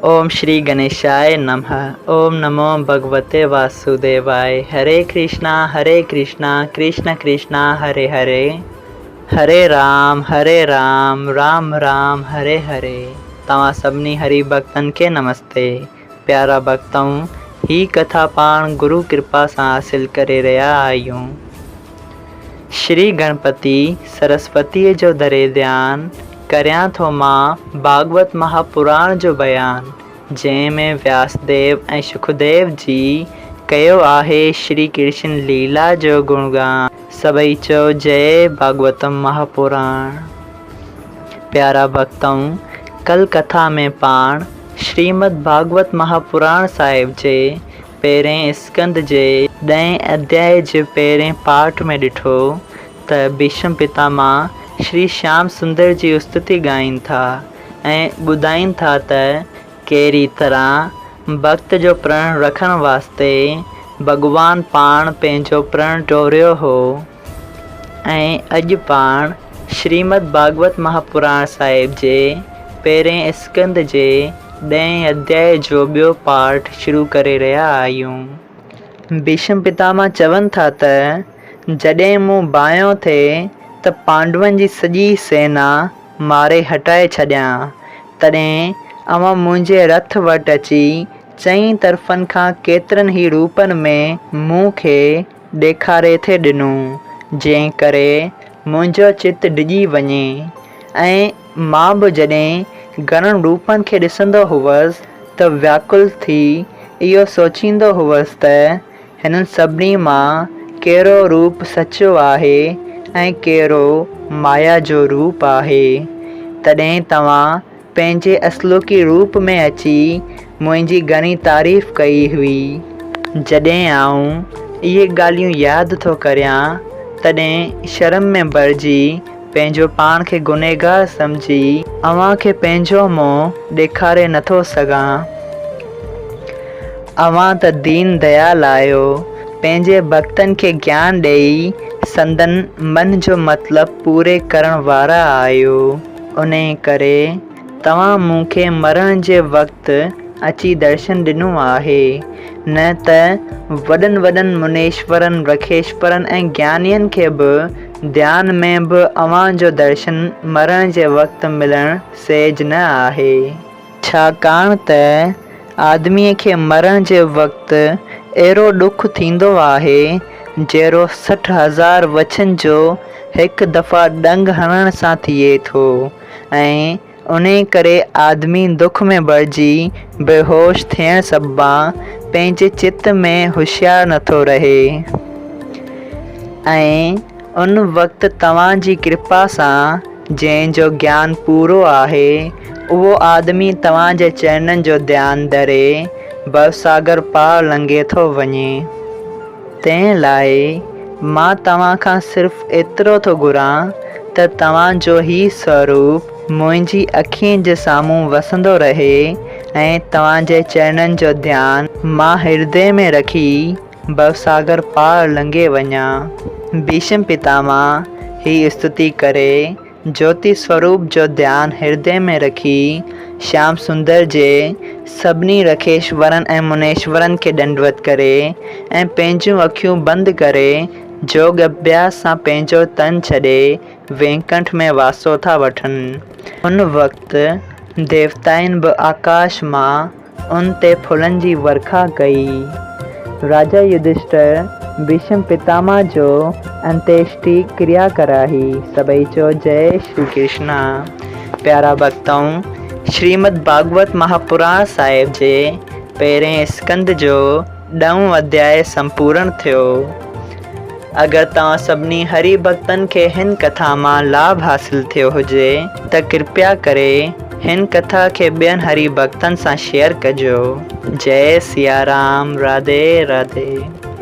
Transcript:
ओम श्री गणेशाय नमः। ओम नमो भगवते वासुदेवाय। हरे कृष्णा कृष्ण कृष्णा हरे हरे, हरे राम राम राम हरे हरे। तव्हां सभिनी हरि भक्तन के नमस्ते। प्यारा भक्तों, ही कथा पाण गुरु कृपा से हासिल करे रहा आयूं। श्री गणपति सरस्वती जो दरे ध्यान करया थो मां भागवत महापुराण जो बयान, जैमें व्यासदेव ऐं सुखदेव जी कयो आहे श्री कृष्ण लीला जो गुणगान। सभई चो जय भागवतम महापुराण। प्यारा भक्तों, कल कथा में पाण श्रीमद् भागवत महापुराण साहिब जे पहिरें स्कंद जे 10 अध्याय जे पहिरें पाठ में ॾिठो त भीष्म पितामह श्री श्याम सुंदर जी स्तुति ॻाइनि था ऐं ॿुधाइनि था त कहिड़ी तरह भक्त जो प्रण रखण वास्ते भगवान पाण पंहिंजो प्रण टोरियो हो। ऐं अॼु पाण श्रीमद् भागवत महापुराण साहिब जे पहिरें स्कंद जे 10 अध्याय जो ॿियो पाठ शुरू करे रहिया आहियूं। भीष्म पितामह चवनि था त जॾहिं मूं बायो थिए त पांडवनि जी सॼी सेना मारे हटाए छॾियां, तॾहिं अवां मुंहिंजे रथ वटि अची चई तरफ़नि खां केतिरनि ई रूपनि में मूंखे ॾेखारे थे ॾिनो, जंहिं करे मुंहिंजो चित डिॼी वञे। ऐं मां बि जॾहिं घणनि रूपनि खे ॾिसंदो हुअसि त व्याकुल थी इहो सोचींदो हुअसि त हिननि सभिनी मां कहिड़ो रूप सचो आहे ऐं कहिड़ो माया जो रूप आहे। तॾहिं तव्हां पंहिंजे असलोकी रूप में अची मुंहिंजी घणी तारीफ़ कई हुई। जॾहिं आऊं इहे ॻाल्हियूं यादि थो करियां तॾहिं शर्म में भरिजी पंहिंजो पाण खे गुनहगार सम्झी अव्हां खे पंहिंजो मुंहुं ॾेखारे नथो सघां। अव्हां त दीन दयाल आहियो, पंहिंजे भक्तनि खे ज्ञान ॾेई संदन मन जो मतिलबु पूरे करण वारा आहियो। उन करे तव्हां मूंखे मरण जे वक़्तु अची दर्शन ॾिनो आहे, न त वॾनि वॾनि मुनेश्वरनि रखेश्वरनि ऐं ज्ञानियुनि खे बि ध्यान में बि अव्हां जो दर्शन मरण जे वक़्तु मिलणु सहज न आहे। छाकाणि त आदमीअ खे मरण जे वक़्तु अहिड़ो ॾुख थींदो आहे जहिड़ो 60,000 वछिन जो हिकु दफ़ा डंग हणण सां थिए थो, ऐं उन करे आदमी दुख में भरिजी बेहोश थियण सबबा पंहिंजे चित में होशियारु नथो रहे। ऐं उन वक़्तु तव्हांजी कृपा सां जंहिंजो ज्ञान पूरो आहे उहो आदमी तव्हांजे चरणनि जो ध्यानु धरे भवसागर पार लंघे थो वञे। तंहिं लाइ मां तव्हां खां सिर्फ़ु एतिरो थो घुरां त तव्हांजो ही स्वरूप मुंहिंजी अखियुनि जे साम्हूं वसंदो रहे ऐं तव्हांजे चरणनि जो ध्यानु मां हृदय में रखी भवसागर पार लंघे वञा। भीष्म पितामह ही स्तुति करे ज्योति स्वरूप जो ध्यानु हृदय में रखी श्याम सुंदर जे सभिनी रखेश्वरनि ऐं मुनेश्वरनि खे दंडवत करे ऐं पंहिंजूं अखियूं बंदि करे योग अभ्यास सां पंहिंजो तन छॾे वैकुंठ में वासो था वठनि। उन वक़्तु देवताउनि बि आकाश मां उन ते फुलनि जी वर्खा कई। राजा युधिष्ठिर भीष्म पितामह जो अंत्येष्टि क्रिया कराही। सभई चो जय श्री कृष्णा। प्यारा भक्तों, श्रीमद् भागवत महापुराण साहिब जे पहिरें स्कंद जो 10 अध्याय संपूर्ण थियो। अगर तव्हां सभिनी हरि भक्तनि खे हिन कथा मां लाभ हासिल थियो हुजे त कृपया करे हिन कथा खे ॿियनि हरि भक्तनि सां शेयर कजो। जय सिया राम। राधे राधे।